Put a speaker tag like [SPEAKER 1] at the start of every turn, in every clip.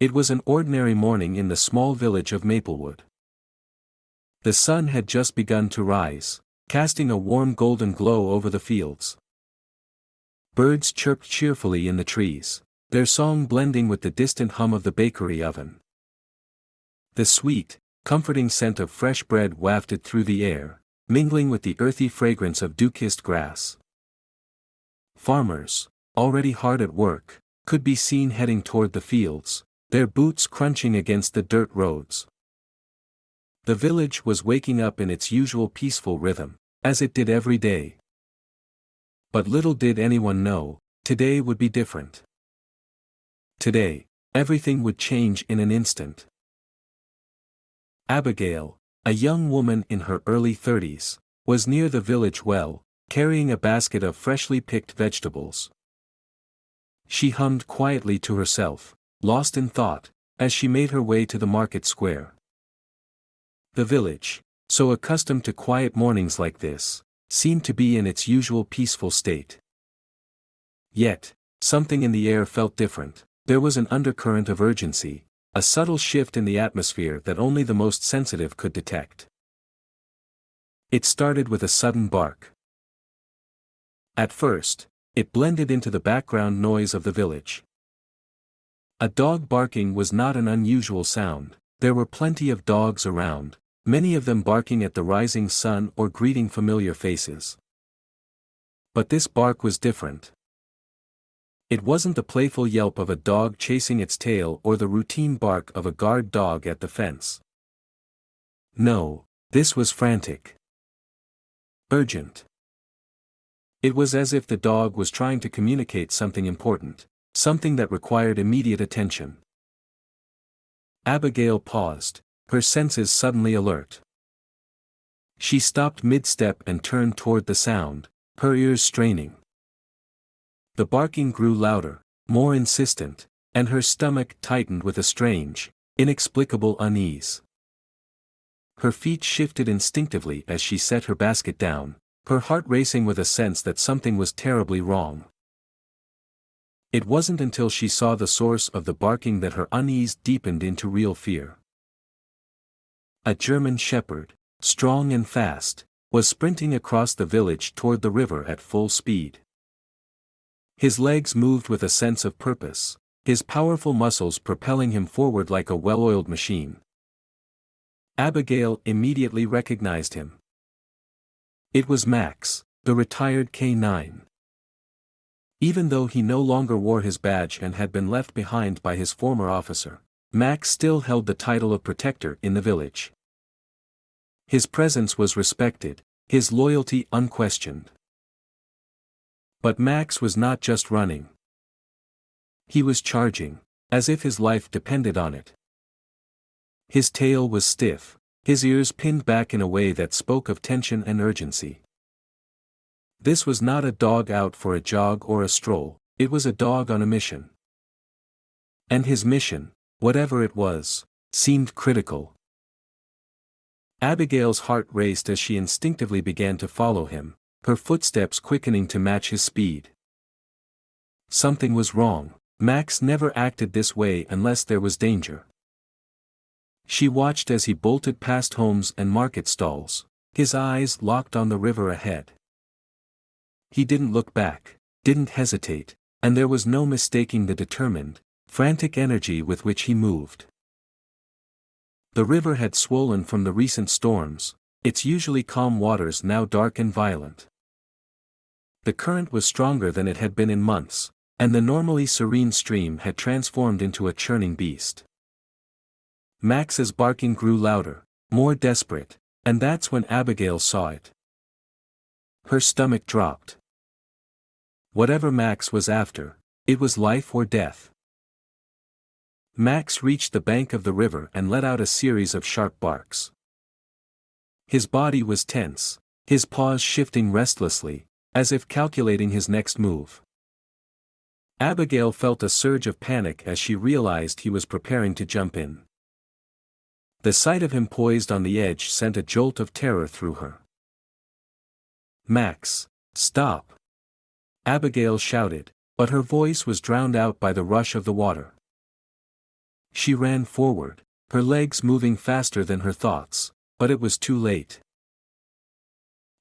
[SPEAKER 1] It was an ordinary morning in the small village of Maplewood. The sun had just begun to rise, casting a warm golden glow over the fields. Birds chirped cheerfully in the trees, their song blending with the distant hum of the bakery oven. The sweet, comforting scent of fresh bread wafted through the air, mingling with the earthy fragrance of dew-kissed grass. Farmers, already hard at work, could be seen heading toward the fields, their boots crunching against the dirt roads. The village was waking up in its usual peaceful rhythm, as it did every day. But little did anyone know, today would be different. Today, everything would change in an instant. Abigail, a young woman in her early 30s, was near the village well, carrying a basket of freshly picked vegetables. She hummed quietly to herself, lost in thought, as she made her way to the market square. The village, so accustomed to quiet mornings like this, seemed to be in its usual peaceful state. Yet, something in the air felt different. There was an undercurrent of urgency, a subtle shift in the atmosphere that only the most sensitive could detect. It started with a sudden bark. At first, it blended into the background noise of the village. A dog barking was not an unusual sound. There were plenty of dogs around, many of them barking at the rising sun or greeting familiar faces. But this bark was different. It wasn't the playful yelp of a dog chasing its tail or the routine bark of a guard dog at the fence. No, this was frantic. Urgent. It was as if the dog was trying to communicate something important, something that required immediate attention. Abigail paused, her senses suddenly alert. She stopped mid-step and turned toward the sound, her ears straining. The barking grew louder, more insistent, and her stomach tightened with a strange, inexplicable unease. Her feet shifted instinctively as she set her basket down, her heart racing with a sense that something was terribly wrong. It wasn't until she saw the source of the barking that her unease deepened into real fear. A German shepherd, strong and fast, was sprinting across the village toward the river at full speed. His legs moved with a sense of purpose, his powerful muscles propelling him forward like a well-oiled machine. Abigail immediately recognized him. It was Max, the retired K-9. Even though he no longer wore his badge and had been left behind by his former officer, Max still held the title of protector in the village. His presence was respected, his loyalty unquestioned. But Max was not just running. He was charging, as if his life depended on it. His tail was stiff, his ears pinned back in a way that spoke of tension and urgency. This was not a dog out for a jog or a stroll, it was a dog on a mission. And his mission, whatever it was, seemed critical. Abigail's heart raced as she instinctively began to follow him, her footsteps quickening to match his speed. Something was wrong. Max never acted this way unless there was danger. She watched as he bolted past homes and market stalls, his eyes locked on the river ahead. He didn't look back, didn't hesitate, and there was no mistaking the determined, frantic energy with which he moved. The river had swollen from the recent storms, its usually calm waters now dark and violent. The current was stronger than it had been in months, and the normally serene stream had transformed into a churning beast. Max's barking grew louder, more desperate, and that's when Abigail saw it. Her stomach dropped. Whatever Max was after, it was life or death. Max reached the bank of the river and let out a series of sharp barks. His body was tense, his paws shifting restlessly, as if calculating his next move. Abigail felt a surge of panic as she realized he was preparing to jump in. The sight of him poised on the edge sent a jolt of terror through her. "Max, stop!" Abigail shouted, but her voice was drowned out by the rush of the water. She ran forward, her legs moving faster than her thoughts, but it was too late.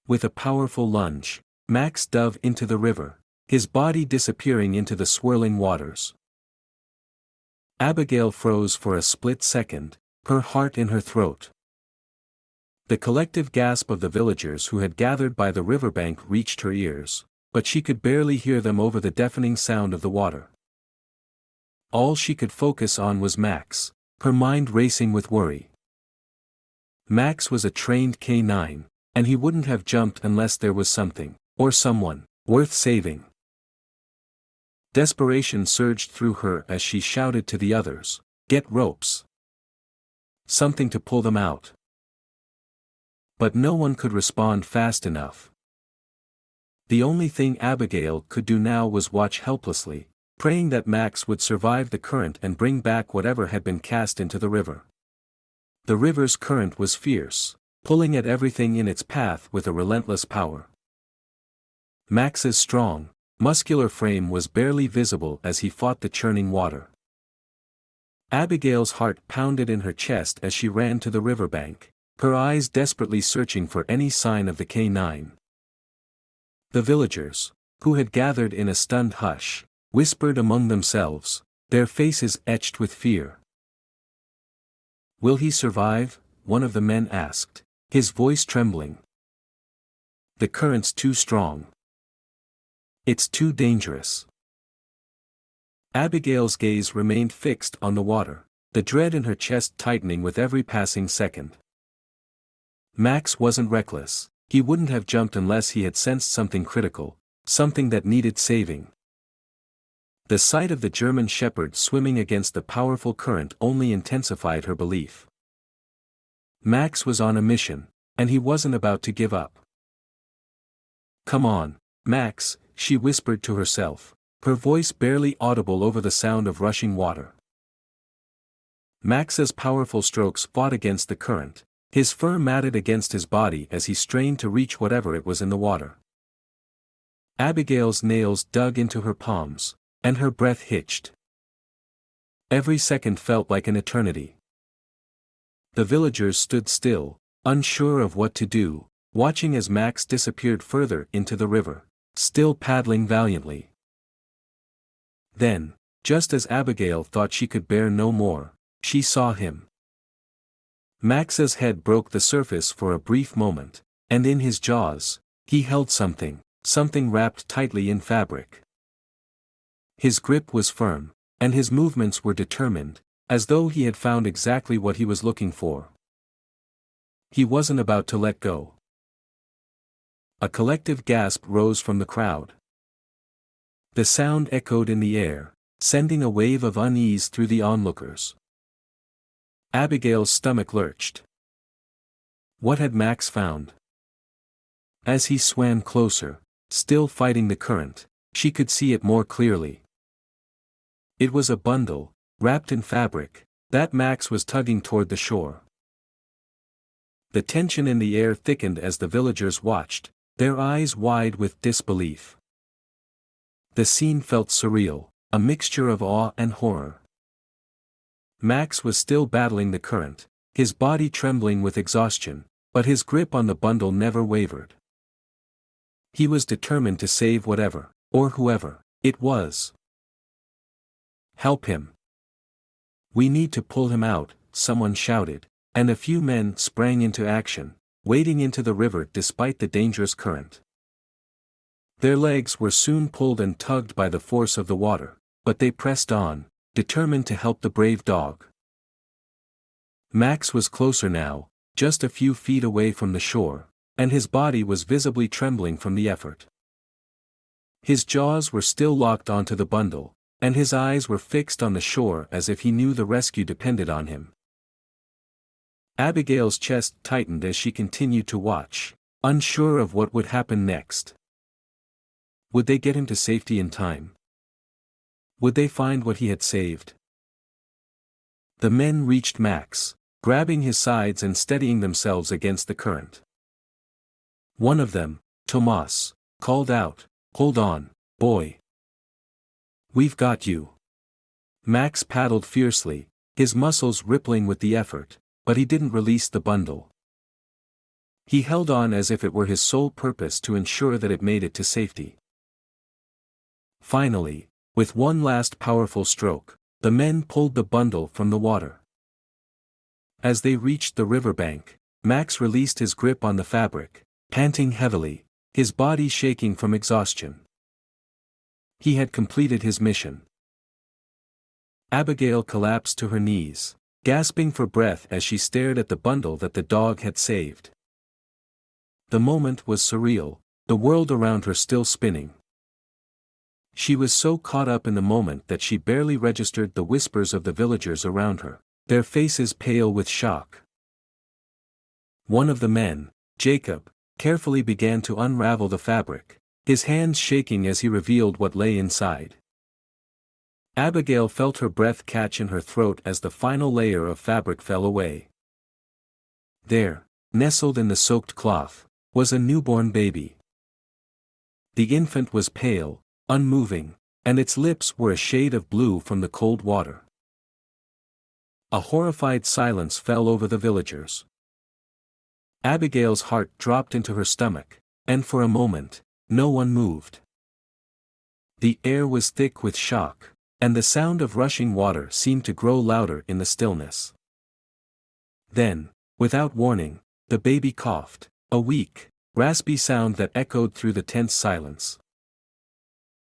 [SPEAKER 1] With a powerful lunge, Max dove into the river, his body disappearing into the swirling waters. Abigail froze for a split second, her heart in her throat. The collective gasp of the villagers who had gathered by the riverbank reached her ears, but she could barely hear them over the deafening sound of the water. All she could focus on was Max, her mind racing with worry. Max was a trained K9, and he wouldn't have jumped unless there was something, or someone, worth saving. Desperation surged through her as she shouted to the others, "Get ropes! Something to pull them out." But no one could respond fast enough. The only thing Abigail could do now was watch helplessly, praying that Max would survive the current and bring back whatever had been cast into the river. The river's current was fierce, pulling at everything in its path with a relentless power. Max's strong, muscular frame was barely visible as he fought the churning water. Abigail's heart pounded in her chest as she ran to the riverbank, her eyes desperately searching for any sign of the K9. The villagers, who had gathered in a stunned hush, whispered among themselves, their faces etched with fear. "Will he survive?" one of the men asked, his voice trembling. "The current's too strong. It's too dangerous." Abigail's gaze remained fixed on the water, the dread in her chest tightening with every passing second. Max wasn't reckless, he wouldn't have jumped unless he had sensed something critical, something that needed saving. The sight of the German shepherd swimming against the powerful current only intensified her belief. Max was on a mission, and he wasn't about to give up. "Come on, Max," she whispered to herself, her voice barely audible over the sound of rushing water. Max's powerful strokes fought against the current, his fur matted against his body as he strained to reach whatever it was in the water. Abigail's nails dug into her palms, and her breath hitched. Every second felt like an eternity. The villagers stood still, unsure of what to do, watching as Max disappeared further into the river, still paddling valiantly. Then, just as Abigail thought she could bear no more, she saw him. Max's head broke the surface for a brief moment, and in his jaws, he held something wrapped tightly in fabric. His grip was firm, and his movements were determined, as though he had found exactly what he was looking for. He wasn't about to let go. A collective gasp rose from the crowd. The sound echoed in the air, sending a wave of unease through the onlookers. Abigail's stomach lurched. What had Max found? As he swam closer, still fighting the current, she could see it more clearly. It was a bundle, wrapped in fabric, that Max was tugging toward the shore. The tension in the air thickened as the villagers watched, their eyes wide with disbelief. The scene felt surreal, a mixture of awe and horror. Max was still battling the current, his body trembling with exhaustion, but his grip on the bundle never wavered. He was determined to save whatever, or whoever, it was. "Help him. We need to pull him out," someone shouted, and a few men sprang into action, wading into the river despite the dangerous current. Their legs were soon pulled and tugged by the force of the water, but they pressed on, determined to help the brave dog. Max was closer now, just a few feet away from the shore, and his body was visibly trembling from the effort. His jaws were still locked onto the bundle, and his eyes were fixed on the shore as if he knew the rescue depended on him. Abigail's chest tightened as she continued to watch, unsure of what would happen next. Would they get him to safety in time? Would they find what he had saved? The men reached Max, grabbing his sides and steadying themselves against the current. One of them, Tomas, called out, "Hold on, boy. We've got you." Max paddled fiercely, his muscles rippling with the effort, but he didn't release the bundle. He held on as if it were his sole purpose to ensure that it made it to safety. Finally, with one last powerful stroke, the men pulled the bundle from the water. As they reached the riverbank, Max released his grip on the fabric, panting heavily, his body shaking from exhaustion. He had completed his mission. Abigail collapsed to her knees, gasping for breath as she stared at the bundle that the dog had saved. The moment was surreal, the world around her still spinning. She was so caught up in the moment that she barely registered the whispers of the villagers around her, their faces pale with shock. One of the men, Jacob, carefully began to unravel the fabric, his hands shaking as he revealed what lay inside. Abigail felt her breath catch in her throat as the final layer of fabric fell away. There, nestled in the soaked cloth, was a newborn baby. The infant was pale, unmoving, and its lips were a shade of blue from the cold water. A horrified silence fell over the villagers. Abigail's heart dropped into her stomach, and for a moment, no one moved. The air was thick with shock, and the sound of rushing water seemed to grow louder in the stillness. Then, without warning, the baby coughed, a weak, raspy sound that echoed through the tense silence.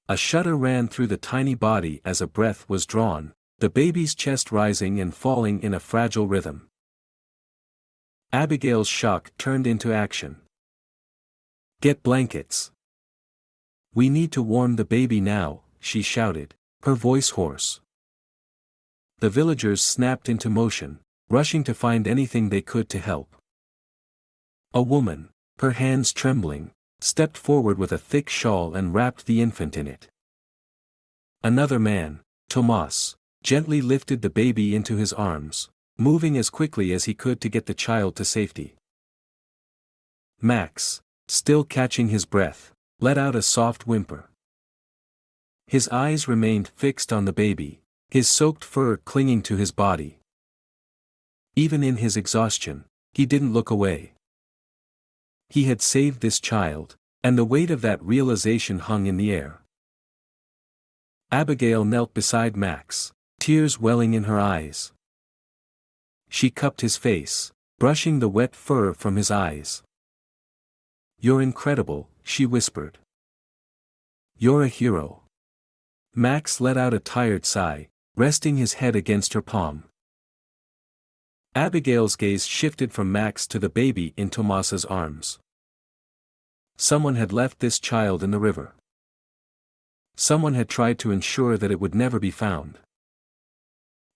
[SPEAKER 1] A shudder ran through the tiny body as a breath was drawn, the baby's chest rising and falling in a fragile rhythm. Abigail's shock turned into action. "Get blankets. We need to warm the baby now," she shouted, her voice hoarse. The villagers snapped into motion, rushing to find anything they could to help. A woman, her hands trembling, stepped forward with a thick shawl and wrapped the infant in it. Another man, Tomas, gently lifted the baby into his arms, moving as quickly as he could to get the child to safety. Max, still catching his breath, let out a soft whimper. His eyes remained fixed on the baby, his soaked fur clinging to his body. Even in his exhaustion, he didn't look away. He had saved this child, and the weight of that realization hung in the air. Abigail knelt beside Max, tears welling in her eyes. She cupped his face, brushing the wet fur from his eyes. "You're incredible," she whispered. "You're a hero." Max let out a tired sigh, resting his head against her palm. Abigail's gaze shifted from Max to the baby in Tomas's arms. Someone had left this child in the river. Someone had tried to ensure that it would never be found.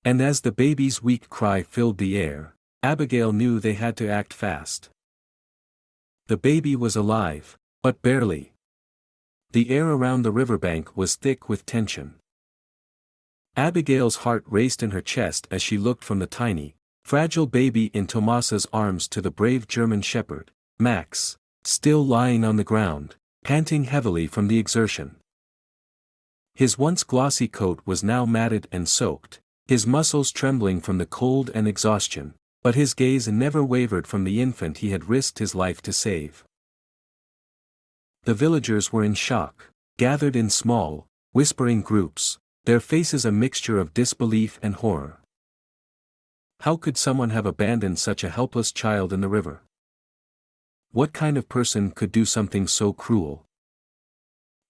[SPEAKER 1] And as the baby's weak cry filled the air, Abigail knew they had to act fast. The baby was alive, but barely. The air around the riverbank was thick with tension. Abigail's heart raced in her chest as she looked from the tiny, fragile baby in Tomas's arms to the brave German shepherd, Max, still lying on the ground, panting heavily from the exertion. His once glossy coat was now matted and soaked, his muscles trembling from the cold and exhaustion, but his gaze never wavered from the infant he had risked his life to save. The villagers were in shock, gathered in small, whispering groups, their faces a mixture of disbelief and horror. How could someone have abandoned such a helpless child in the river? What kind of person could do something so cruel?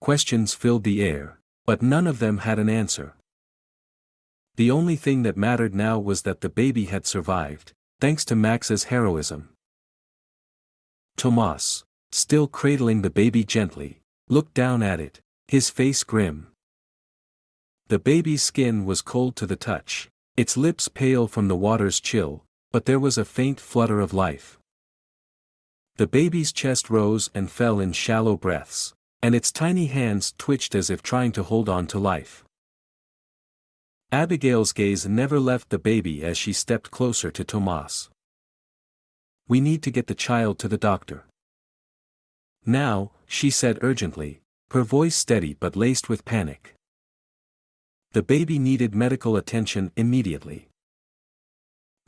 [SPEAKER 1] Questions filled the air, but none of them had an answer. The only thing that mattered now was that the baby had survived, thanks to Max's heroism. Tomas, still cradling the baby gently, looked down at it, his face grim. The baby's skin was cold to the touch, its lips pale from the water's chill, but there was a faint flutter of life. The baby's chest rose and fell in shallow breaths, and its tiny hands twitched as if trying to hold on to life. Abigail's gaze never left the baby as she stepped closer to Tomas. "We need to get the child to the doctor. Now," she said urgently, her voice steady but laced with panic. The baby needed medical attention immediately.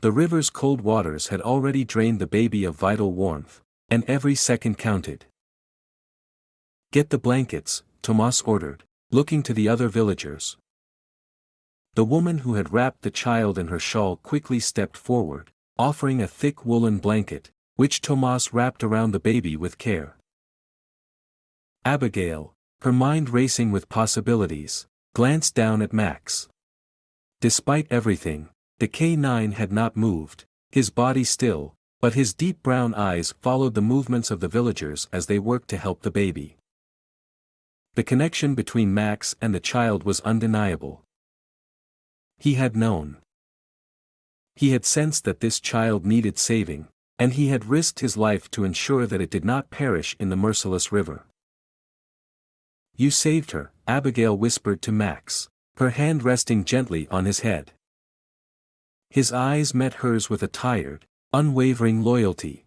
[SPEAKER 1] The river's cold waters had already drained the baby of vital warmth, and every second counted. "Get the blankets," Tomas ordered, looking to the other villagers. The woman who had wrapped the child in her shawl quickly stepped forward, offering a thick woolen blanket, which Tomas wrapped around the baby with care. Abigail, her mind racing with possibilities, glanced down at Max. Despite everything, the K9 had not moved, his body still, but his deep brown eyes followed the movements of the villagers as they worked to help the baby. The connection between Max and the child was undeniable. He had known. He had sensed that this child needed saving, and he had risked his life to ensure that it did not perish in the merciless river. "You saved her," Abigail whispered to Max, her hand resting gently on his head. His eyes met hers with a tired, unwavering loyalty.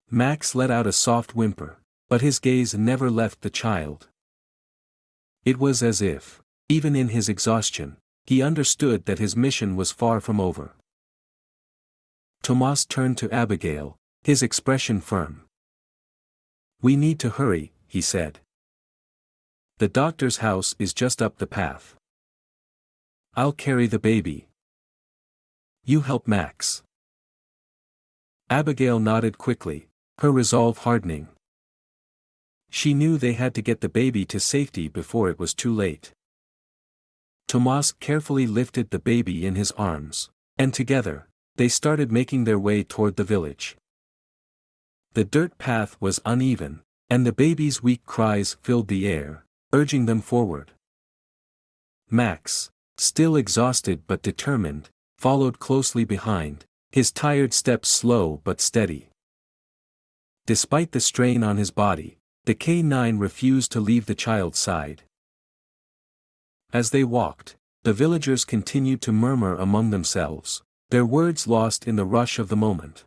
[SPEAKER 1] Max let out a soft whimper, but his gaze never left the child. It was as if, even in his exhaustion, he understood that his mission was far from over. Tomas turned to Abigail, his expression firm. "We need to hurry," he said. "The doctor's house is just up the path. I'll carry the baby. You help Max." Abigail nodded quickly, her resolve hardening. She knew they had to get the baby to safety before it was too late. Tomas carefully lifted the baby in his arms, and together, they started making their way toward the village. The dirt path was uneven, and the baby's weak cries filled the air, urging them forward. Max, still exhausted but determined, followed closely behind, his tired steps slow but steady. Despite the strain on his body, the K9 refused to leave the child's side. As they walked, the villagers continued to murmur among themselves, their words lost in the rush of the moment.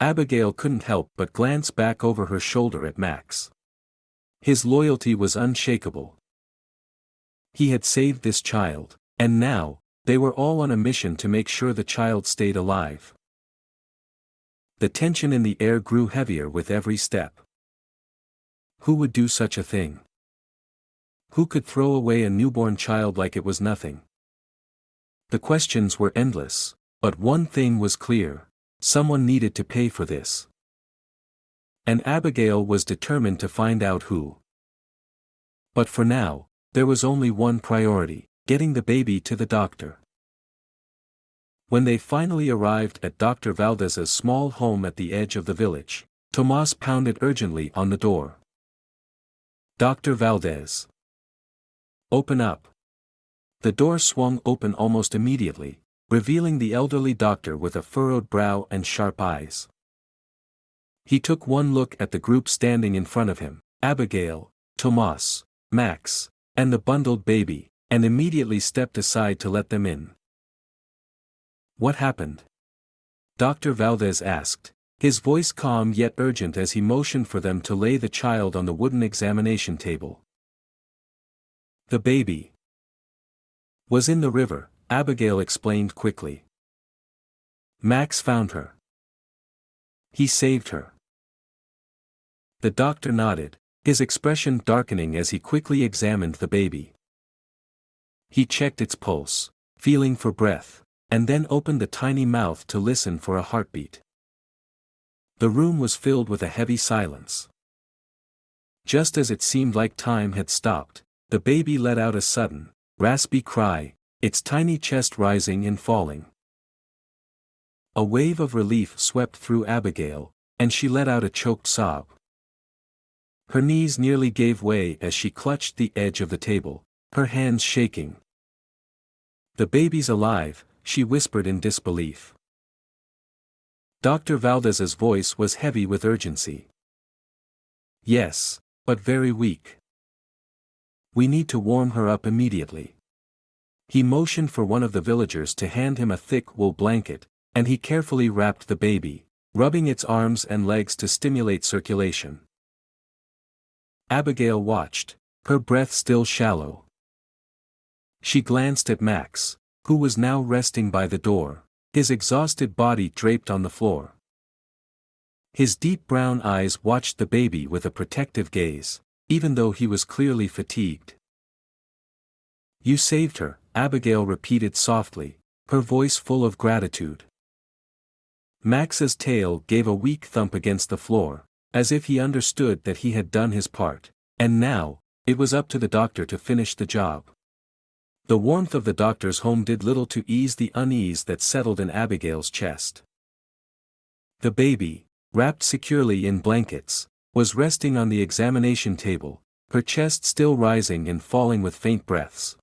[SPEAKER 1] Abigail couldn't help but glance back over her shoulder at Max. His loyalty was unshakable. He had saved this child, and now, they were all on a mission to make sure the child stayed alive. The tension in the air grew heavier with every step. Who would do such a thing? Who could throw away a newborn child like it was nothing? The questions were endless, but one thing was clear: someone needed to pay for this. And Abigail was determined to find out who. But for now, there was only one priority: getting the baby to the doctor. When they finally arrived at Dr. Valdez's small home at the edge of the village, Tomas pounded urgently on the door. "Dr. Valdez. Open up." The door swung open almost immediately, revealing the elderly doctor with a furrowed brow and sharp eyes. He took one look at the group standing in front of him, Abigail, Tomas, Max, and the bundled baby, and immediately stepped aside to let them in. "What happened?" Dr. Valdez asked, his voice calm yet urgent as he motioned for them to lay the child on the wooden examination table. "The baby was in the river," Abigail explained quickly. "Max found her. He saved her." The doctor nodded, his expression darkening as he quickly examined the baby. He checked its pulse, feeling for breath, and then opened the tiny mouth to listen for a heartbeat. The room was filled with a heavy silence. Just as it seemed like time had stopped, the baby let out a sudden, raspy cry, its tiny chest rising and falling. A wave of relief swept through Abigail, and she let out a choked sob. Her knees nearly gave way as she clutched the edge of the table, her hands shaking. "The baby's alive," she whispered in disbelief. Dr. Valdez's voice was heavy with urgency. "Yes, but very weak. We need to warm her up immediately." He motioned for one of the villagers to hand him a thick wool blanket, and he carefully wrapped the baby, rubbing its arms and legs to stimulate circulation. Abigail watched, her breath still shallow. She glanced at Max, who was now resting by the door, his exhausted body draped on the floor. His deep brown eyes watched the baby with a protective gaze, even though he was clearly fatigued. "You saved her," Abigail repeated softly, her voice full of gratitude. Max's tail gave a weak thump against the floor, as if he understood that he had done his part, and now, it was up to the doctor to finish the job. The warmth of the doctor's home did little to ease the unease that settled in Abigail's chest. The baby, wrapped securely in blankets, was resting on the examination table, her chest still rising and falling with faint breaths.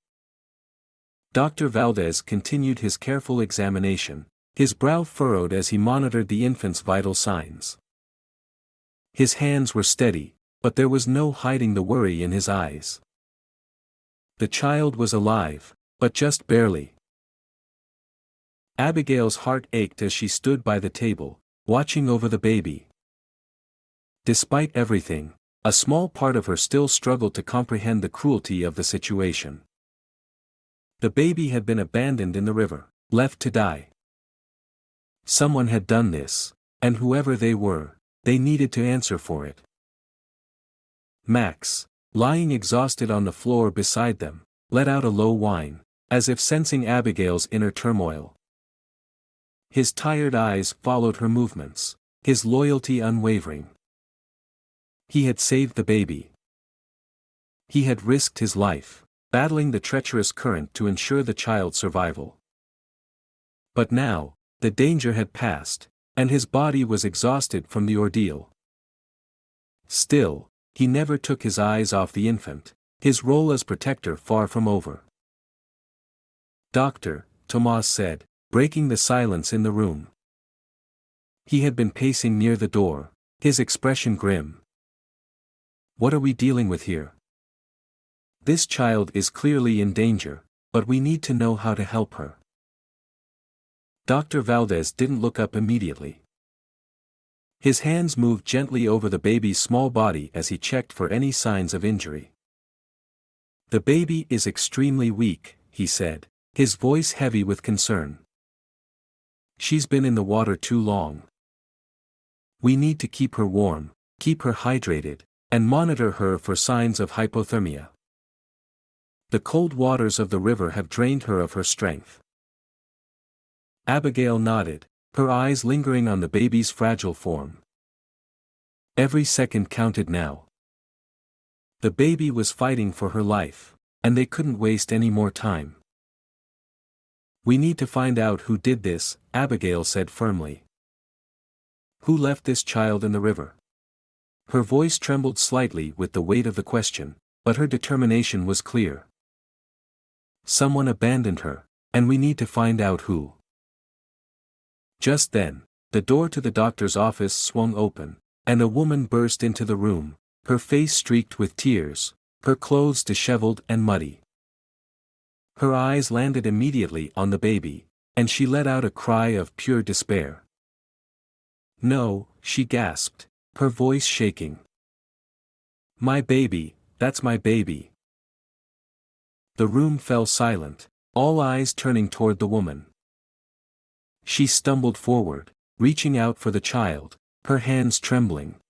[SPEAKER 1] Dr. Valdez continued his careful examination, his brow furrowed as he monitored the infant's vital signs. His hands were steady, but there was no hiding the worry in his eyes. The child was alive, but just barely. Abigail's heart ached as she stood by the table, watching over the baby. Despite everything, a small part of her still struggled to comprehend the cruelty of the situation. The baby had been abandoned in the river, left to die. Someone had done this, and whoever they were, they needed to answer for it. Max, lying exhausted on the floor beside them, let out a low whine, as if sensing Abigail's inner turmoil. His tired eyes followed her movements, his loyalty unwavering. He had saved the baby. He had risked his life, battling the treacherous current to ensure the child's survival. But now, the danger had passed, and his body was exhausted from the ordeal. Still, he never took his eyes off the infant, his role as protector far from over. "Doctor," Tomas said, breaking the silence in the room. He had been pacing near the door, his expression grim. "What are we dealing with here? This child is clearly in danger, but we need to know how to help her." Dr. Valdez didn't look up immediately. His hands moved gently over the baby's small body as he checked for any signs of injury. "The baby is extremely weak," he said, his voice heavy with concern. "She's been in the water too long. We need to keep her warm, keep her hydrated, and monitor her for signs of hypothermia. The cold waters of the river have drained her of her strength." Abigail nodded, her eyes lingering on the baby's fragile form. Every second counted now. The baby was fighting for her life, and they couldn't waste any more time. "We need to find out who did this," Abigail said firmly. "Who left this child in the river?" Her voice trembled slightly with the weight of the question, but her determination was clear. "Someone abandoned her, and we need to find out who." Just then, the door to the doctor's office swung open, and a woman burst into the room, her face streaked with tears, her clothes disheveled and muddy. Her eyes landed immediately on the baby, and she let out a cry of pure despair. "No," she gasped, her voice shaking. "My baby, that's my baby." The room fell silent, all eyes turning toward the woman. She stumbled forward, reaching out for the child, her hands trembling.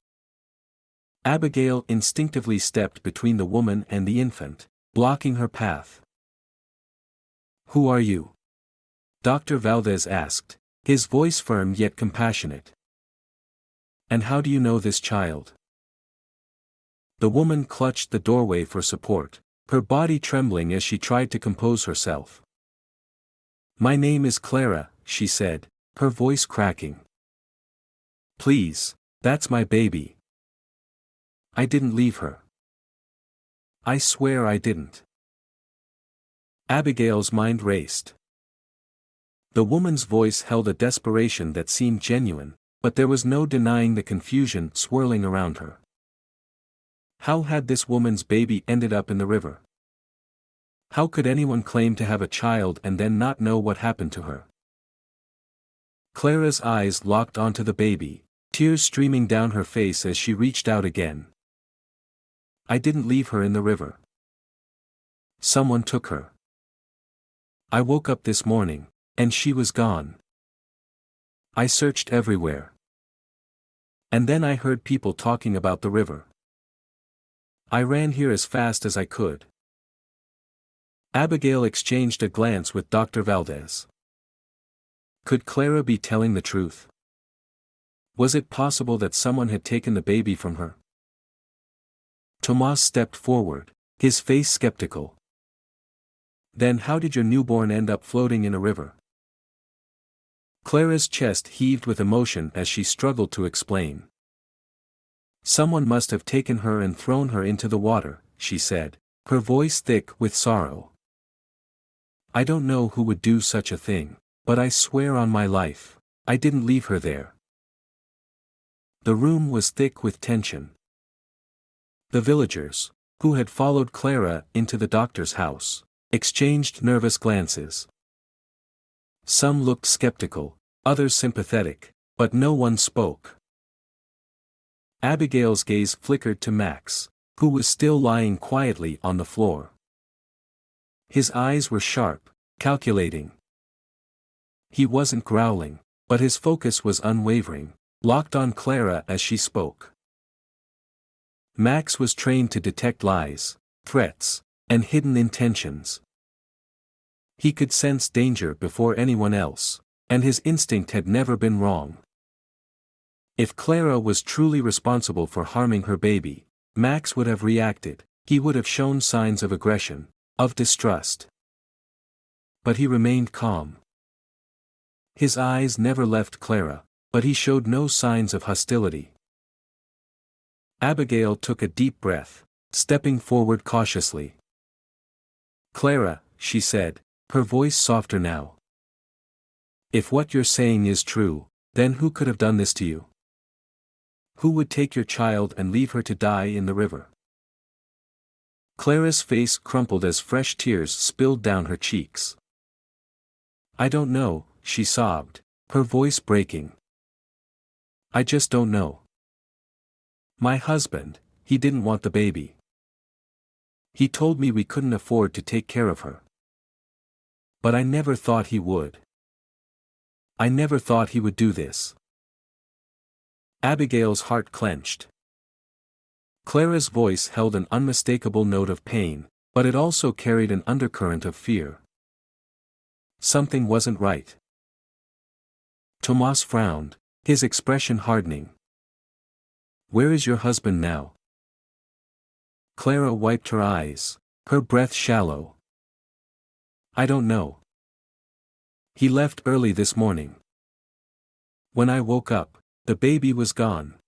[SPEAKER 1] Abigail instinctively stepped between the woman and the infant, blocking her path. "Who are you?" Dr. Valdez asked, his voice firm yet compassionate. "And how do you know this child?" The woman clutched the doorway for support, her body trembling as she tried to compose herself. "My name is Clara," she said, her voice cracking. "Please, that's my baby. I didn't leave her. I swear I didn't." Abigail's mind raced. The woman's voice held a desperation that seemed genuine, but there was no denying the confusion swirling around her. How had this woman's baby ended up in the river? How could anyone claim to have a child and then not know what happened to her? Clara's eyes locked onto the baby, tears streaming down her face as she reached out again. "I didn't leave her in the river. Someone took her. I woke up this morning, and she was gone. I searched everywhere. And then I heard people talking about the river. I ran here as fast as I could." Abigail exchanged a glance with Dr. Valdez. Could Clara be telling the truth? Was it possible that someone had taken the baby from her? Tomas stepped forward, his face skeptical. "Then how did your newborn end up floating in a river?" Clara's chest heaved with emotion as she struggled to explain. "Someone must have taken her and thrown her into the water," she said, her voice thick with sorrow. "I don't know who would do such a thing, but I swear on my life, I didn't leave her there." The room was thick with tension. The villagers, who had followed Clara into the doctor's house, exchanged nervous glances. Some looked skeptical, others sympathetic, but no one spoke. Abigail's gaze flickered to Max, who was still lying quietly on the floor. His eyes were sharp, calculating. He wasn't growling, but his focus was unwavering, locked on Clara as she spoke. Max was trained to detect lies, threats, and hidden intentions. He could sense danger before anyone else, and his instinct had never been wrong. If Clara was truly responsible for harming her baby, Max would have reacted, he would have shown signs of aggression, of distrust. But he remained calm. His eyes never left Clara, but he showed no signs of hostility. Abigail took a deep breath, stepping forward cautiously. "Clara," she said, her voice softer now. "If what you're saying is true, then who could have done this to you? Who would take your child and leave her to die in the river?" Clara's face crumpled as fresh tears spilled down her cheeks. "I don't know," she sobbed, her voice breaking. "I just don't know. My husband, he didn't want the baby. He told me we couldn't afford to take care of her. But I never thought he would. I never thought he would do this." Abigail's heart clenched. Clara's voice held an unmistakable note of pain, but it also carried an undercurrent of fear. Something wasn't right. Tomas frowned, his expression hardening. "Where is your husband now?" Clara wiped her eyes, her breath shallow. "I don't know. He left early this morning. When I woke up, the baby was gone."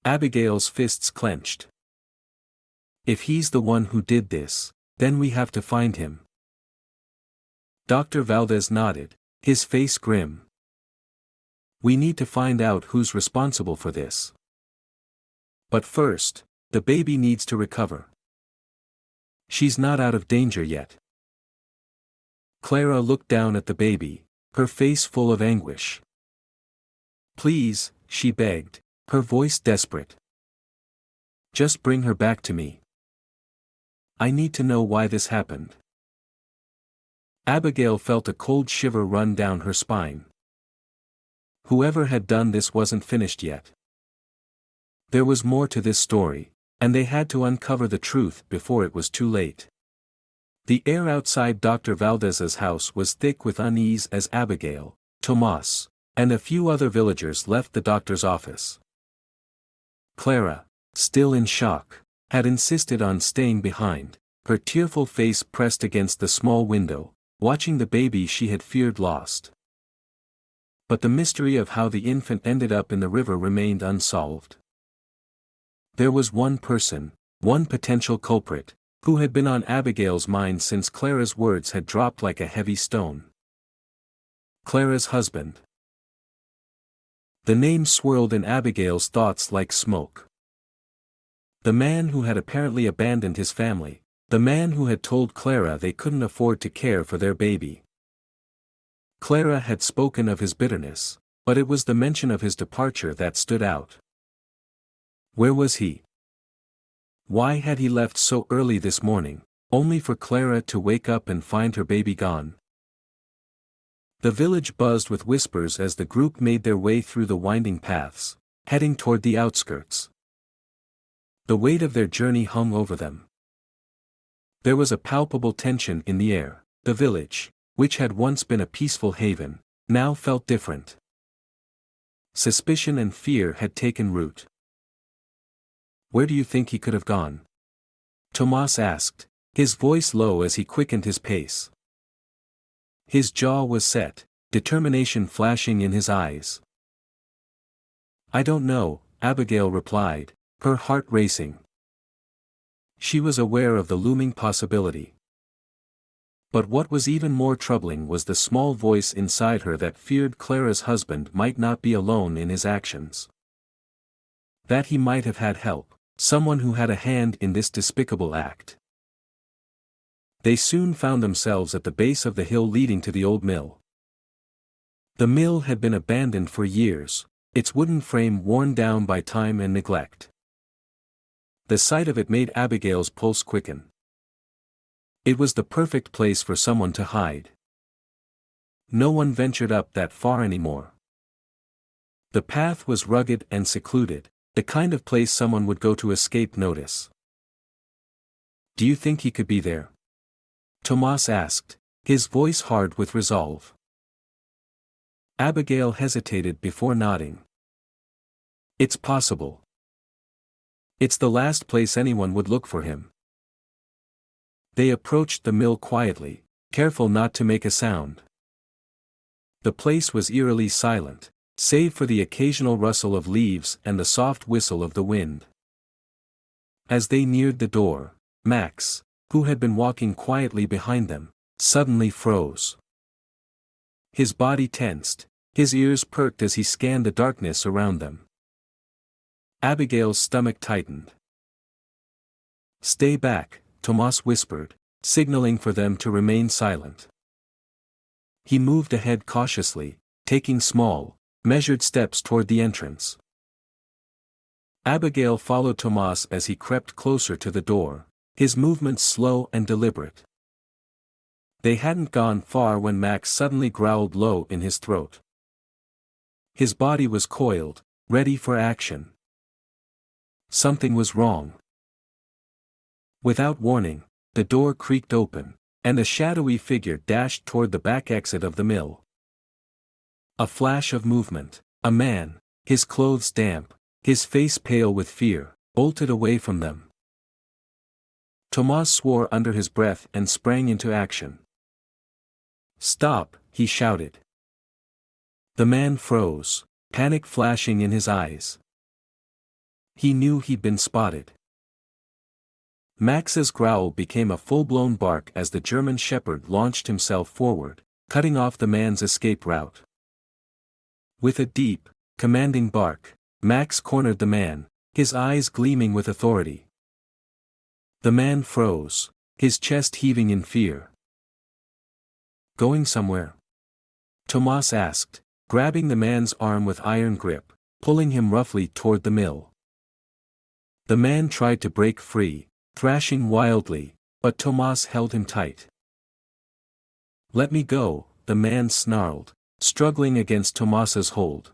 [SPEAKER 1] Abigail's fists clenched. "If he's the one who did this, then we have to find him." Dr. Valdez nodded, his face grim. "We need to find out who's responsible for this. But first, the baby needs to recover. She's not out of danger yet." Clara looked down at the baby, her face full of anguish. "Please," she begged, her voice desperate. "Just bring her back to me. I need to know why this happened." Abigail felt a cold shiver run down her spine. Whoever had done this wasn't finished yet. There was more to this story, and they had to uncover the truth before it was too late. The air outside Dr. Valdez's house was thick with unease as Abigail, Tomas, and a few other villagers left the doctor's office. Clara, still in shock, had insisted on staying behind, her tearful face pressed against the small window, watching the baby she had feared lost. But the mystery of how the infant ended up in the river remained unsolved. There was one person, one potential culprit, who had been on Abigail's mind since Clara's words had dropped like a heavy stone. Clara's husband. The name swirled in Abigail's thoughts like smoke. The man who had apparently abandoned his family, the man who had told Clara they couldn't afford to care for their baby. Clara had spoken of his bitterness, but it was the mention of his departure that stood out. Where was he? Why had he left so early this morning, only for Clara to wake up and find her baby gone. The village buzzed with whispers as the group made their way through the winding paths, heading toward the outskirts. The weight of their journey hung over them. There was a palpable tension in the air. The village, which had once been a peaceful haven, now felt different. Suspicion and fear had taken root. "Where do you think he could have gone?" Tomas asked, his voice low as he quickened his pace. His jaw was set, determination flashing in his eyes. "I don't know," Abigail replied, her heart racing. She was aware of the looming possibility. But what was even more troubling was the small voice inside her that feared Clara's husband might not be alone in his actions. That he might have had help, someone who had a hand in this despicable act. They soon found themselves at the base of the hill leading to the old mill. The mill had been abandoned for years, its wooden frame worn down by time and neglect. The sight of it made Abigail's pulse quicken. It was the perfect place for someone to hide. No one ventured up that far anymore. The path was rugged and secluded, the kind of place someone would go to escape notice. "Do you think he could be there?" Tomas asked, his voice hard with resolve. Abigail hesitated before nodding. "It's possible. It's the last place anyone would look for him." They approached the mill quietly, careful not to make a sound. The place was eerily silent, save for the occasional rustle of leaves and the soft whistle of the wind. As they neared the door, Max, who had been walking quietly behind them, suddenly froze. His body tensed, his ears perked as he scanned the darkness around them. Abigail's stomach tightened. "Stay back," Tomas whispered, signaling for them to remain silent. He moved ahead cautiously, taking small, measured steps toward the entrance. Abigail followed Tomas as he crept closer to the door, his movements slow and deliberate. They hadn't gone far when Max suddenly growled low in his throat. His body was coiled, ready for action. Something was wrong. Without warning, the door creaked open, and a shadowy figure dashed toward the back exit of the mill. A flash of movement, a man, his clothes damp, his face pale with fear, bolted away from them. Tomas swore under his breath and sprang into action. "Stop," he shouted. The man froze, panic flashing in his eyes. He knew he'd been spotted. Max's growl became a full-blown bark as the German shepherd launched himself forward, cutting off the man's escape route. With a deep, commanding bark, Max cornered the man, his eyes gleaming with authority. The man froze, his chest heaving in fear. "Going somewhere?" Tomas asked, grabbing the man's arm with iron grip, pulling him roughly toward the mill. The man tried to break free, thrashing wildly, but Tomas held him tight. "Let me go," the man snarled, struggling against Tomas's hold.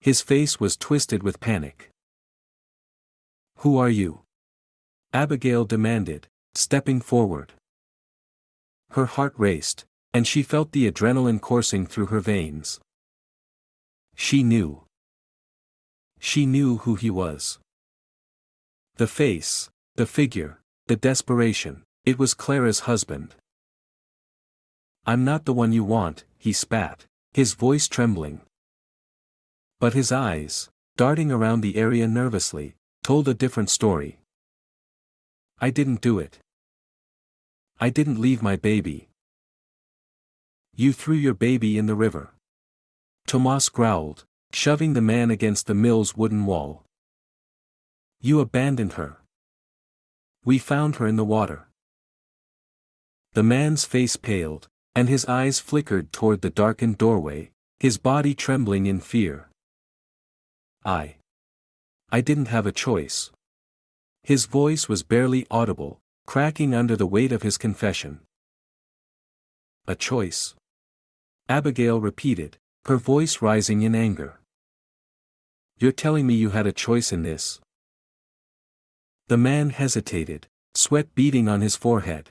[SPEAKER 1] His face was twisted with panic. "Who are you?" Abigail demanded, stepping forward. Her heart raced, and she felt the adrenaline coursing through her veins. She knew. She knew who he was. The face, the figure, the desperation, it was Clara's husband. "I'm not the one you want," he spat, his voice trembling. But his eyes, darting around the area nervously, told a different story. "I didn't do it. I didn't leave my baby." "You threw your baby in the river." Tomas growled, shoving the man against the mill's wooden wall. "You abandoned her." "We found her in the water." The man's face paled, and his eyes flickered toward the darkened doorway, his body trembling in fear. I didn't have a choice." His voice was barely audible, cracking under the weight of his confession. A choice? Abigail repeated, her voice rising in anger. You're telling me you had a choice in this? The man hesitated, sweat beading on his forehead.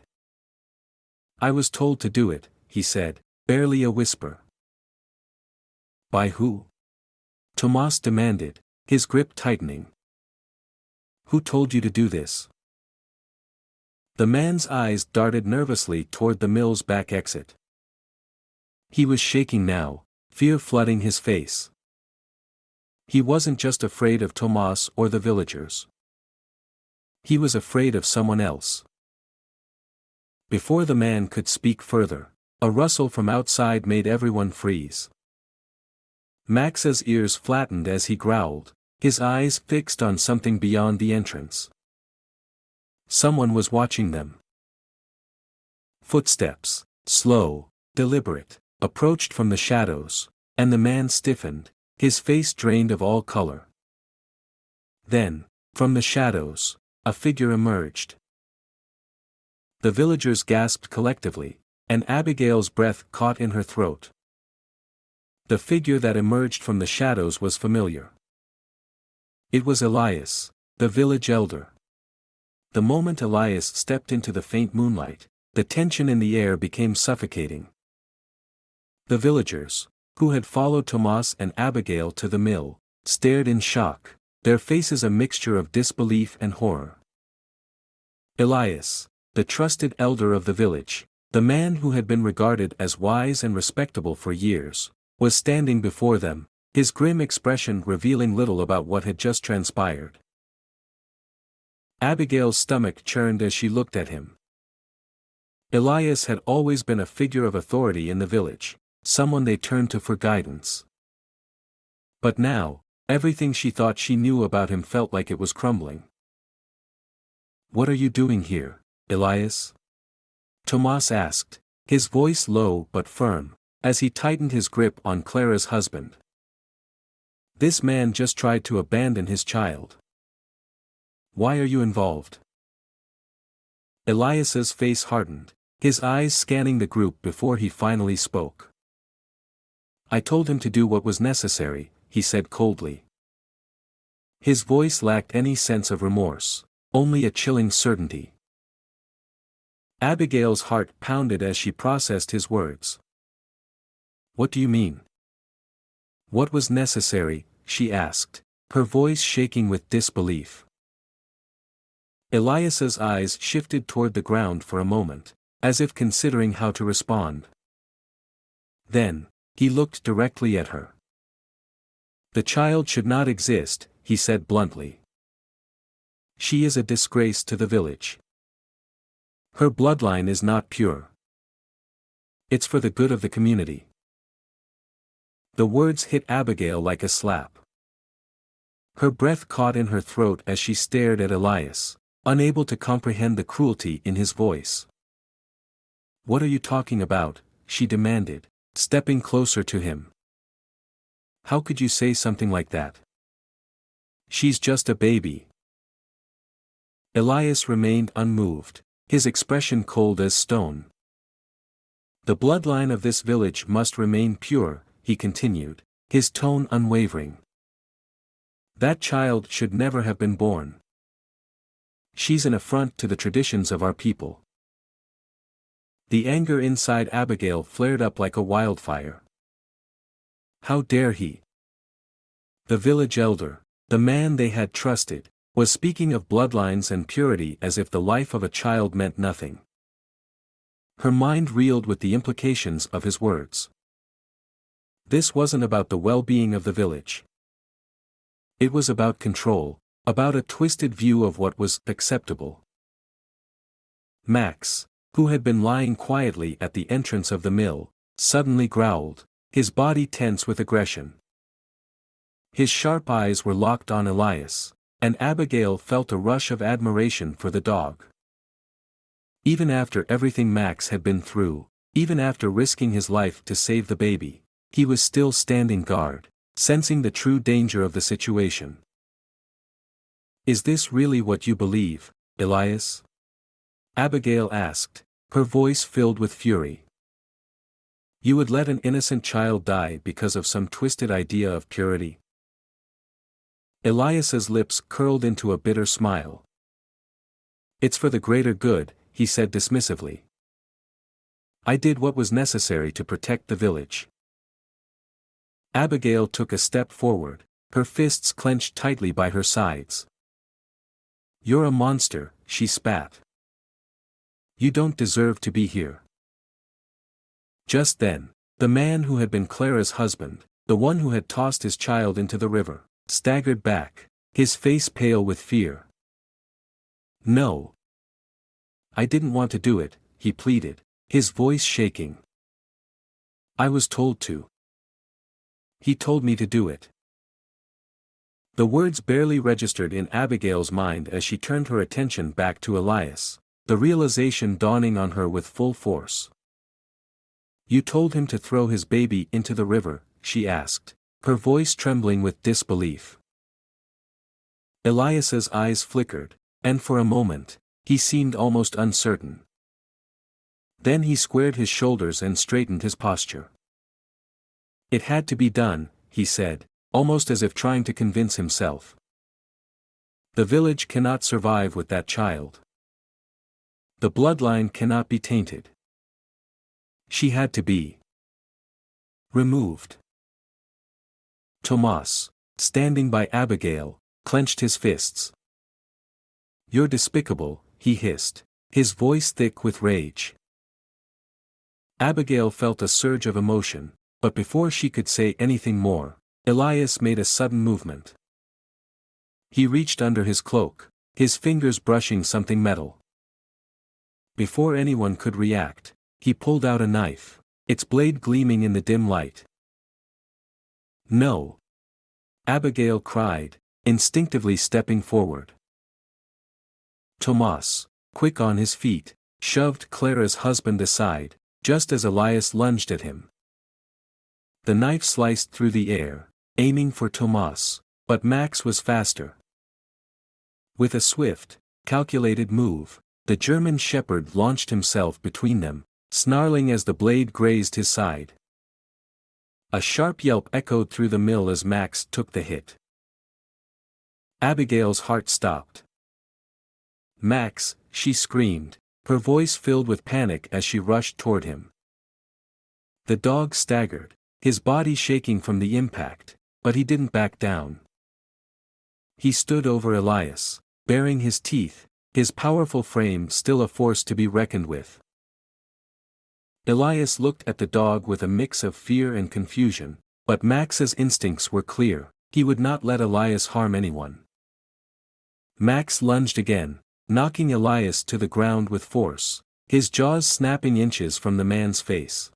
[SPEAKER 1] I was told to do it, he said, barely a whisper. By who? Tomas demanded, his grip tightening. Who told you to do this? The man's eyes darted nervously toward the mill's back exit. He was shaking now, fear flooding his face. He wasn't just afraid of Tomas or the villagers. He was afraid of someone else. Before the man could speak further, a rustle from outside made everyone freeze. Max's ears flattened as he growled, his eyes fixed on something beyond the entrance. Someone was watching them. Footsteps, slow, deliberate, approached from the shadows, and the man stiffened, his face drained of all color. Then, from the shadows, a figure emerged. The villagers gasped collectively, and Abigail's breath caught in her throat. The figure that emerged from the shadows was familiar. It was Elias, the village elder. The moment Elias stepped into the faint moonlight, the tension in the air became suffocating. The villagers, who had followed Tomas and Abigail to the mill, stared in shock, their faces a mixture of disbelief and horror. Elias, the trusted elder of the village, the man who had been regarded as wise and respectable for years, was standing before them, his grim expression revealing little about what had just transpired. Abigail's stomach churned as she looked at him. Elias had always been a figure of authority in the village, someone they turned to for guidance. But now, everything she thought she knew about him felt like it was crumbling. What are you doing here, Elias? Tomas asked, his voice low but firm, as he tightened his grip on Clara's husband. This man just tried to abandon his child. Why are you involved? Elias's face hardened, his eyes scanning the group before he finally spoke. I told him to do what was necessary, he said coldly. His voice lacked any sense of remorse, only a chilling certainty. Abigail's heart pounded as she processed his words. What do you mean? What was necessary, she asked, her voice shaking with disbelief. Elias's eyes shifted toward the ground for a moment, as if considering how to respond. Then, he looked directly at her. The child should not exist, he said bluntly. She is a disgrace to the village. Her bloodline is not pure. It's for the good of the community. The words hit Abigail like a slap. Her breath caught in her throat as she stared at Elias, unable to comprehend the cruelty in his voice. What are you talking about? She demanded, stepping closer to him. How could you say something like that? She's just a baby. Elias remained unmoved, his expression cold as stone. The bloodline of this village must remain pure, he continued, his tone unwavering. That child should never have been born. She's an affront to the traditions of our people. The anger inside Abigail flared up like a wildfire. How dare he? The village elder, the man they had trusted, was speaking of bloodlines and purity as if the life of a child meant nothing. Her mind reeled with the implications of his words. This wasn't about the well-being of the village. It was about control, about a twisted view of what was acceptable. Max, who had been lying quietly at the entrance of the mill, suddenly growled, his body tense with aggression. His sharp eyes were locked on Elias, and Abigail felt a rush of admiration for the dog. Even after everything Max had been through, even after risking his life to save the baby, he was still standing guard, sensing the true danger of the situation. Is this really what you believe, Elias? Abigail asked, her voice filled with fury. You would let an innocent child die because of some twisted idea of purity? Elias's lips curled into a bitter smile. It's for the greater good, he said dismissively. I did what was necessary to protect the village. Abigail took a step forward, her fists clenched tightly by her sides. You're a monster, she spat. You don't deserve to be here. Just then, the man who had been Clara's husband, the one who had tossed his child into the river, staggered back, his face pale with fear. No. I didn't want to do it, he pleaded, his voice shaking. I was told to. He told me to do it. The words barely registered in Abigail's mind as she turned her attention back to Elias, the realization dawning on her with full force. You told him to throw his baby into the river, she asked, her voice trembling with disbelief. Elias's eyes flickered, and for a moment, he seemed almost uncertain. Then he squared his shoulders and straightened his posture. It had to be done, he said, almost as if trying to convince himself. The village cannot survive with that child. The bloodline cannot be tainted. She had to be removed. Tomas, standing by Abigail, clenched his fists. You're despicable, he hissed, his voice thick with rage. Abigail felt a surge of emotion, but before she could say anything more, Elias made a sudden movement. He reached under his cloak, his fingers brushing something metal. Before anyone could react, he pulled out a knife, its blade gleaming in the dim light. No! Abigail cried, instinctively stepping forward. Tomas, quick on his feet, shoved Clara's husband aside, just as Elias lunged at him. The knife sliced through the air, aiming for Tomas, but Max was faster. With a swift, calculated move, the German shepherd launched himself between them, snarling as the blade grazed his side. A sharp yelp echoed through the mill as Max took the hit. Abigail's heart stopped. Max, she screamed, her voice filled with panic as she rushed toward him. The dog staggered, his body shaking from the impact, but he didn't back down. He stood over Elias, baring his teeth, his powerful frame still a force to be reckoned with. Elias looked at the dog with a mix of fear and confusion, but Max's instincts were clear, he would not let Elias harm anyone. Max lunged again, knocking Elias to the ground with force, his jaws snapping inches from the man's face.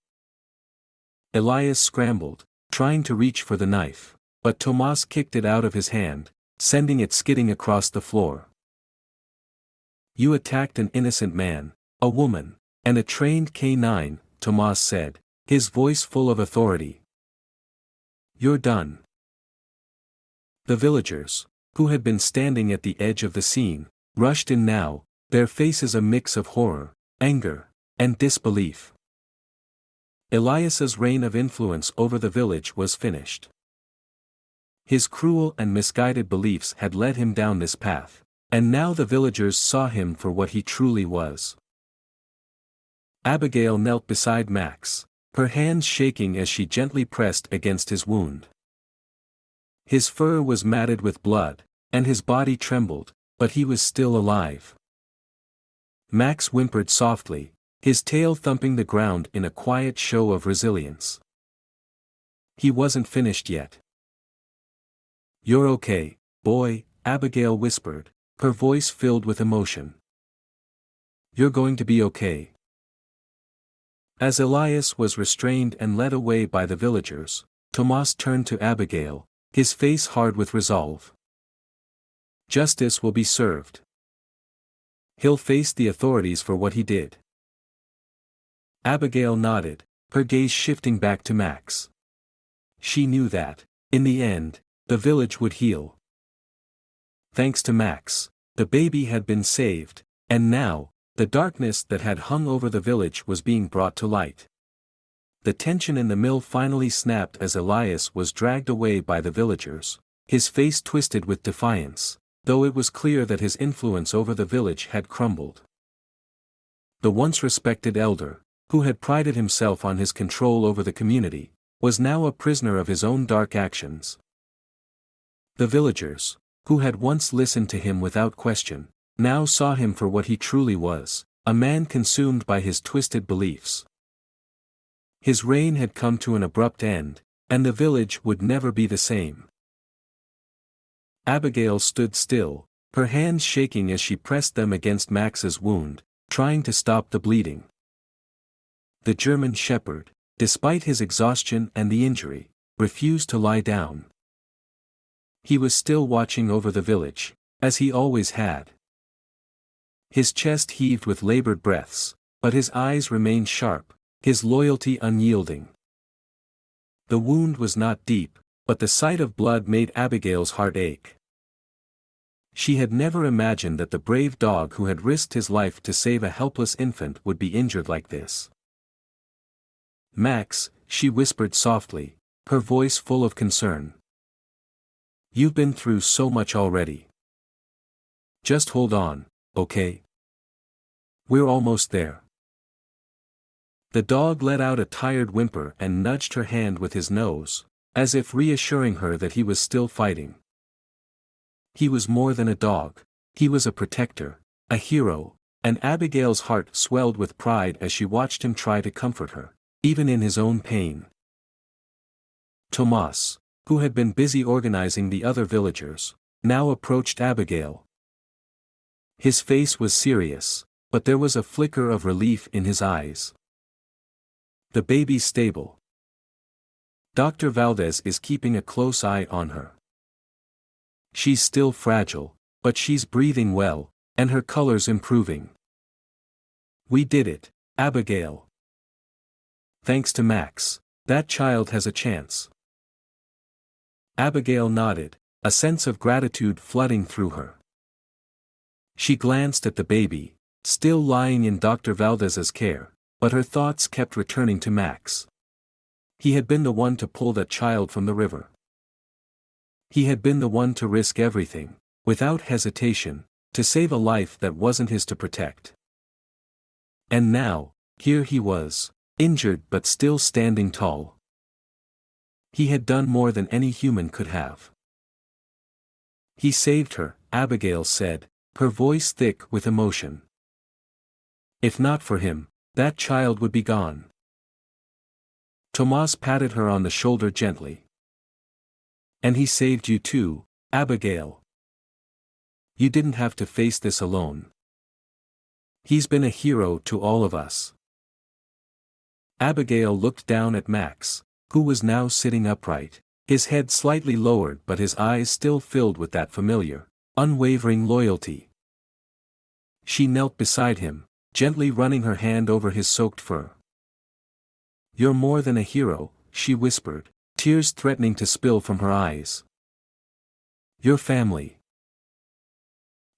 [SPEAKER 1] Elias scrambled, trying to reach for the knife, but Tomas kicked it out of his hand, sending it skidding across the floor. You attacked an innocent man, a woman, and a trained K9, Tomas said, his voice full of authority. You're done. The villagers, who had been standing at the edge of the scene, rushed in now, their faces a mix of horror, anger, and disbelief. Elias's reign of influence over the village was finished. His cruel and misguided beliefs had led him down this path, and now the villagers saw him for what he truly was. Abigail knelt beside Max, her hands shaking as she gently pressed against his wound. His fur was matted with blood, and his body trembled, but he was still alive. Max whimpered softly, his tail thumping the ground in a quiet show of resilience. He wasn't finished yet. You're okay, boy, Abigail whispered, her voice filled with emotion. You're going to be okay. As Elias was restrained and led away by the villagers, Tomas turned to Abigail, his face hard with resolve. Justice will be served. He'll face the authorities for what he did. Abigail nodded, her gaze shifting back to Max. She knew that, in the end, the village would heal. Thanks to Max, the baby had been saved, and now, The darkness that had hung over the village was being brought to light. The tension in the mill finally snapped as Elias was dragged away by the villagers, his face twisted with defiance, though it was clear that his influence over the village had crumbled. The once respected elder, who had prided himself on his control over the community, was now a prisoner of his own dark actions. The villagers, who had once listened to him without question, now saw him for what he truly was, a man consumed by his twisted beliefs. His reign had come to an abrupt end, and the village would never be the same. Abigail stood still, her hands shaking as she pressed them against Max's wound, trying to stop the bleeding. The German shepherd, despite his exhaustion and the injury, refused to lie down. He was still watching over the village, as he always had. His chest heaved with labored breaths, but his eyes remained sharp, his loyalty unyielding. The wound was not deep, but the sight of blood made Abigail's heart ache. She had never imagined that the brave dog who had risked his life to save a helpless infant would be injured like this. "Max," she whispered softly, her voice full of concern. "You've been through so much already. Just hold on, okay? We're almost there." The dog let out a tired whimper and nudged her hand with his nose, as if reassuring her that he was still fighting. He was more than a dog, he was a protector, a hero, and Abigail's heart swelled with pride as she watched him try to comfort her, even in his own pain. Tomas, who had been busy organizing the other villagers, now approached Abigail. His face was serious, but there was a flicker of relief in his eyes. "The baby's stable. Dr. Valdez is keeping a close eye on her. She's still fragile, but she's breathing well, and her color's improving. We did it, Abigail. Thanks to Max, that child has a chance." Abigail nodded, a sense of gratitude flooding through her. She glanced at the baby, still lying in Dr. Valdez's care, but her thoughts kept returning to Max. He had been the one to pull that child from the river. He had been the one to risk everything, without hesitation, to save a life that wasn't his to protect. And now, here he was, injured but still standing tall. He had done more than any human could have. "He saved her," Abigail said, her voice thick with emotion. "If not for him, that child would be gone." Tomas patted her on the shoulder gently. "And he saved you too, Abigail. You didn't have to face this alone. He's been a hero to all of us." Abigail looked down at Max, who was now sitting upright, his head slightly lowered but his eyes still filled with that familiar, unwavering loyalty. She knelt beside him, gently running her hand over his soaked fur. "You're more than a hero," she whispered, tears threatening to spill from her eyes. "Your family."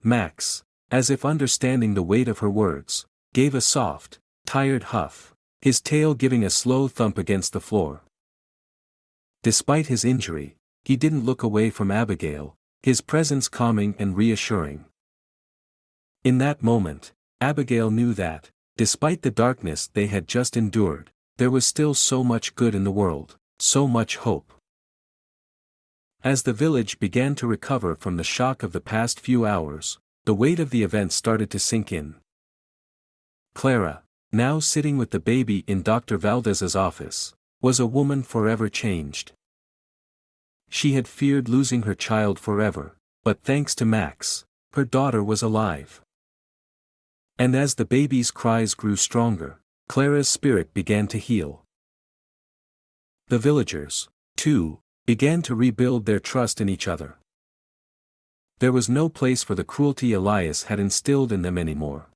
[SPEAKER 1] Max, as if understanding the weight of her words, gave a soft, tired huff, his tail giving a slow thump against the floor. Despite his injury, he didn't look away from Abigail, his presence calming and reassuring. In that moment, Abigail knew that, despite the darkness they had just endured, there was still so much good in the world, so much hope. As the village began to recover from the shock of the past few hours, the weight of the event started to sink in. Clara, now sitting with the baby in Dr. Valdez's office, was a woman forever changed. She had feared losing her child forever, but thanks to Max, her daughter was alive. And as the baby's cries grew stronger, Clara's spirit began to heal. The villagers, too, began to rebuild their trust in each other. There was no place for the cruelty Elias had instilled in them anymore.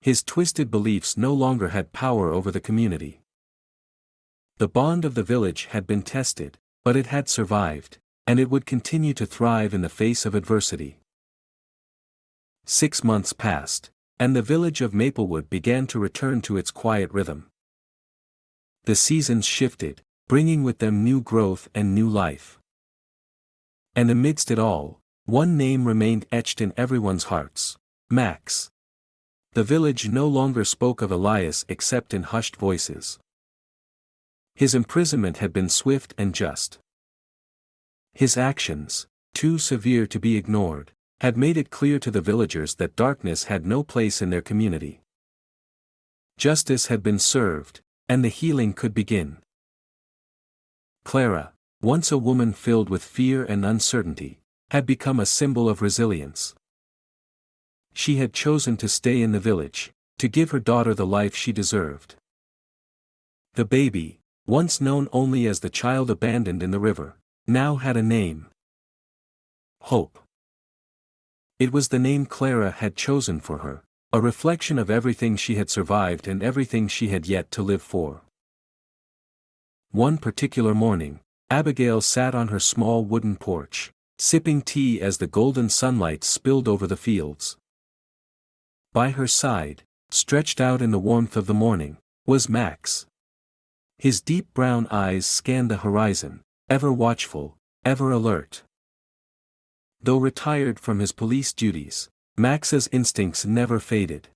[SPEAKER 1] His twisted beliefs no longer had power over the community. The bond of the village had been tested, but it had survived, and it would continue to thrive in the face of adversity. 6 months passed, and the village of Maplewood began to return to its quiet rhythm. The seasons shifted, bringing with them new growth and new life. And amidst it all, one name remained etched in everyone's hearts: Max. The village no longer spoke of Elias except in hushed voices. His imprisonment had been swift and just. His actions, too severe to be ignored, had made it clear to the villagers that darkness had no place in their community. Justice had been served, and the healing could begin. Clara, once a woman filled with fear and uncertainty, had become a symbol of resilience. She had chosen to stay in the village, to give her daughter the life she deserved. The baby, once known only as the child abandoned in the river, now had a name: Hope. It was the name Clara had chosen for her, a reflection of everything she had survived and everything she had yet to live for. One particular morning, Abigail sat on her small wooden porch, sipping tea as the golden sunlight spilled over the fields. By her side, stretched out in the warmth of the morning, was Max. His deep brown eyes scanned the horizon, ever watchful, ever alert. Though retired from his police duties, Max's instincts never faded.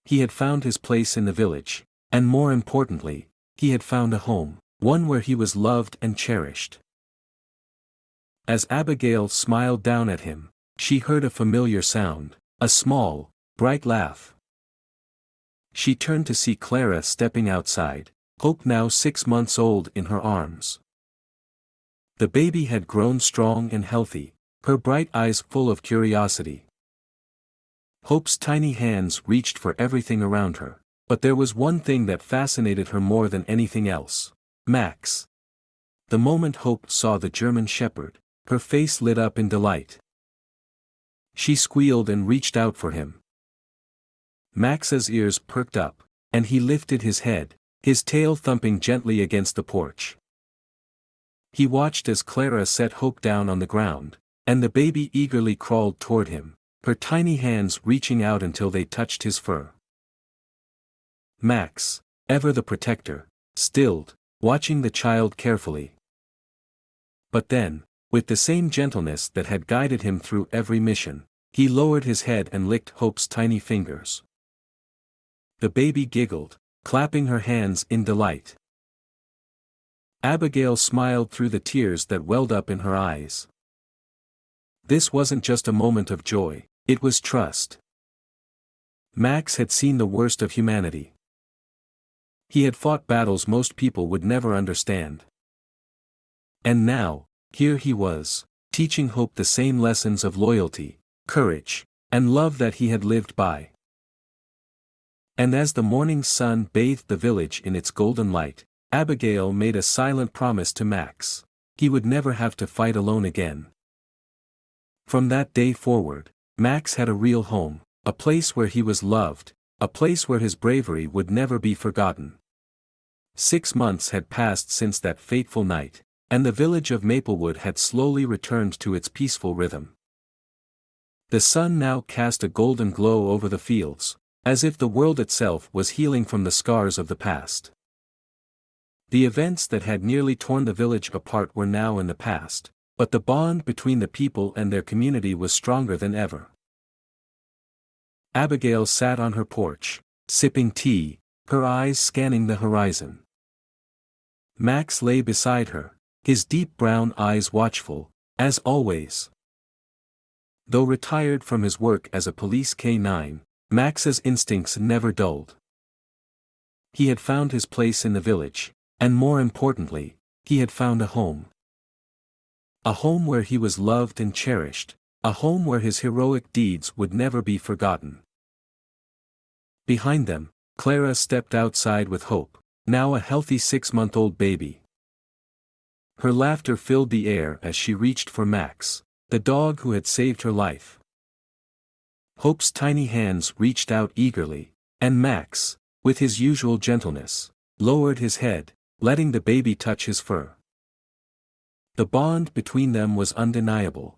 [SPEAKER 1] He had found his place in the village, and more importantly, he had found a home, one where he was loved and cherished. As Abigail smiled down at him, she heard a familiar sound, a small, bright laugh. She turned to see Clara stepping outside, Hope now 6 months old in her arms. The baby had grown strong and healthy, her bright eyes full of curiosity. Hope's tiny hands reached for everything around her, but there was one thing that fascinated her more than anything else: Max. The moment Hope saw the German shepherd, her face lit up in delight. She squealed and reached out for him. Max's ears perked up, and he lifted his head, his tail thumping gently against the porch. He watched as Clara set Hope down on the ground, and the baby eagerly crawled toward him, her tiny hands reaching out until they touched his fur. Max, ever the protector, stilled, watching the child carefully. But then, with the same gentleness that had guided him through every mission, he lowered his head and licked Hope's tiny fingers. The baby giggled, clapping her hands in delight. Abigail smiled through the tears that welled up in her eyes. This wasn't just a moment of joy, it was trust. Max had seen the worst of humanity. He had fought battles most people would never understand. And now, here he was, teaching Hope the same lessons of loyalty, courage, and love that he had lived by. And as the morning sun bathed the village in its golden light, Abigail made a silent promise to Max: he would never have to fight alone again. From that day forward, Max had a real home, a place where he was loved, a place where his bravery would never be forgotten. 6 months had passed since that fateful night, and the village of Maplewood had slowly returned to its peaceful rhythm. The sun now cast a golden glow over the fields, as if the world itself was healing from the scars of the past. The events that had nearly torn the village apart were now in the past, but the bond between the people and their community was stronger than ever. Abigail sat on her porch, sipping tea, her eyes scanning the horizon. Max lay beside her, his deep brown eyes watchful, as always. Though retired from his work as a police K-9, Max's instincts never dulled. He had found his place in the village, and more importantly, he had found a home. A home where he was loved and cherished, a home where his heroic deeds would never be forgotten. Behind them, Clara stepped outside with Hope, now a healthy 6-month-old baby. Her laughter filled the air as she reached for Max, the dog who had saved her life. Hope's tiny hands reached out eagerly, and Max, with his usual gentleness, lowered his head, letting the baby touch his fur. The bond between them was undeniable.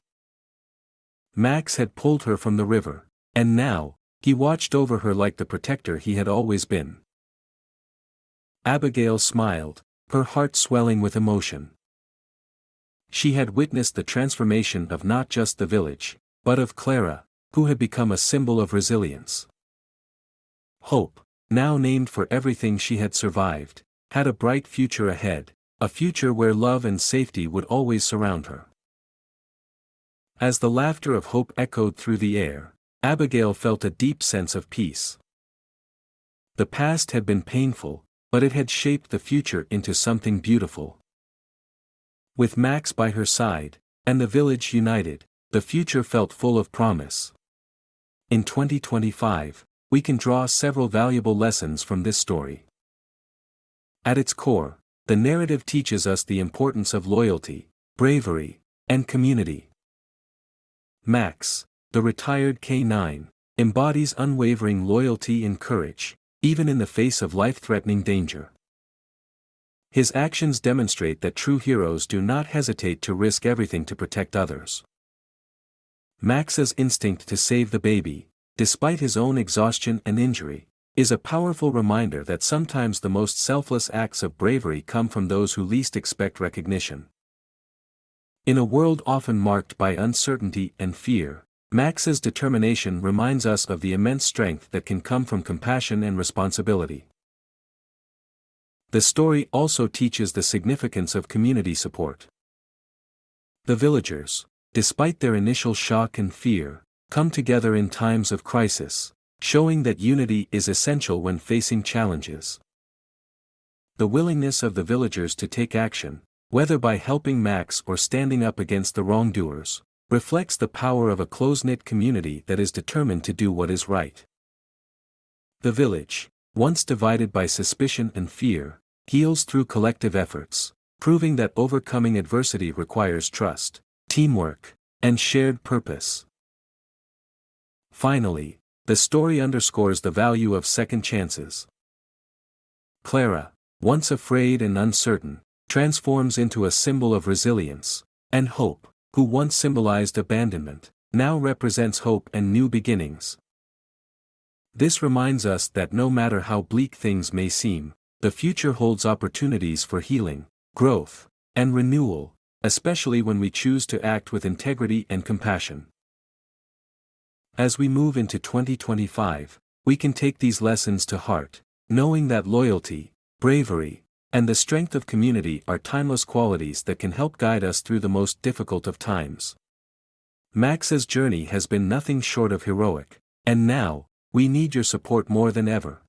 [SPEAKER 1] Max had pulled her from the river, and now, He watched over her like the protector he had always been. Abigail smiled, her heart swelling with emotion. She had witnessed the transformation of not just the village, but of Clara, who had become a symbol of resilience. Hope, now named for everything she had survived, had a bright future ahead, a future where love and safety would always surround her. As the laughter of hope echoed through the air, Abigail felt a deep sense of peace. The past had been painful, but it had shaped the future into something beautiful. With Max by her side, and the village united, the future felt full of promise. In 2025, we can draw several valuable lessons from this story. At its core, the narrative teaches us the importance of loyalty, bravery, and community. Max, the retired K-9, embodies unwavering loyalty and courage, even in the face of life-threatening danger. His actions demonstrate that true heroes do not hesitate to risk everything to protect others. Max's instinct to save the baby, despite his own exhaustion and injury, is a powerful reminder that sometimes the most selfless acts of bravery come from those who least expect recognition. In a world often marked by uncertainty and fear, Max's determination reminds us of the immense strength that can come from compassion and responsibility. The story also teaches the significance of community support. The villagers, despite their initial shock and fear, come together in times of crisis, showing that unity is essential when facing challenges. The willingness of the villagers to take action, whether by helping Max or standing up against the wrongdoers, reflects the power of a close-knit community that is determined to do what is right. The village, once divided by suspicion and fear, heals through collective efforts, proving that overcoming adversity requires trust, teamwork, and shared purpose. Finally, the story underscores the value of second chances. Clara, once afraid and uncertain, transforms into a symbol of resilience and hope, who once symbolized abandonment, now represents hope and new beginnings. This reminds us that no matter how bleak things may seem, the future holds opportunities for healing, growth, and renewal, especially when we choose to act with integrity and compassion. As we move into 2025, we can take these lessons to heart, knowing that loyalty, bravery, and the strength of community are timeless qualities that can help guide us through the most difficult of times. Max's journey has been nothing short of heroic, and now, we need your support more than ever.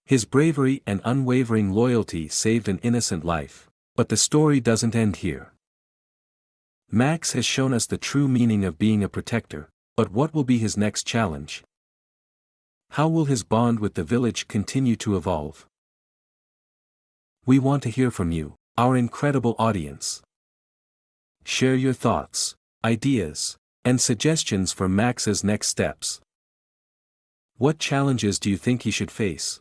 [SPEAKER 1] His bravery and unwavering loyalty saved an innocent life, but the story doesn't end here. Max has shown us the true meaning of being a protector, but what will be his next challenge? How will his bond with the village continue to evolve? We want to hear from you, our incredible audience. Share your thoughts, ideas, and suggestions for Max's next steps. What challenges do you think he should face?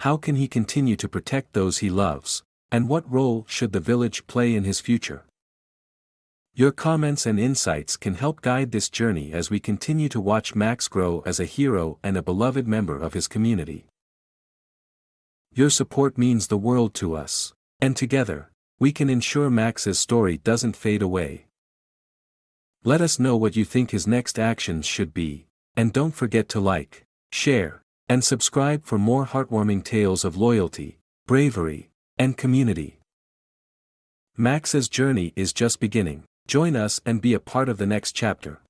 [SPEAKER 1] How can he continue to protect those he loves, and what role should the village play in his future? Your comments and insights can help guide this journey as we continue to watch Max grow as a hero and a beloved member of his community. Your support means the world to us, and together, we can ensure Max's story doesn't fade away. Let us know what you think his next actions should be, and don't forget to like, share, and subscribe for more heartwarming tales of loyalty, bravery, and community. Max's journey is just beginning. Join us and be a part of the next chapter.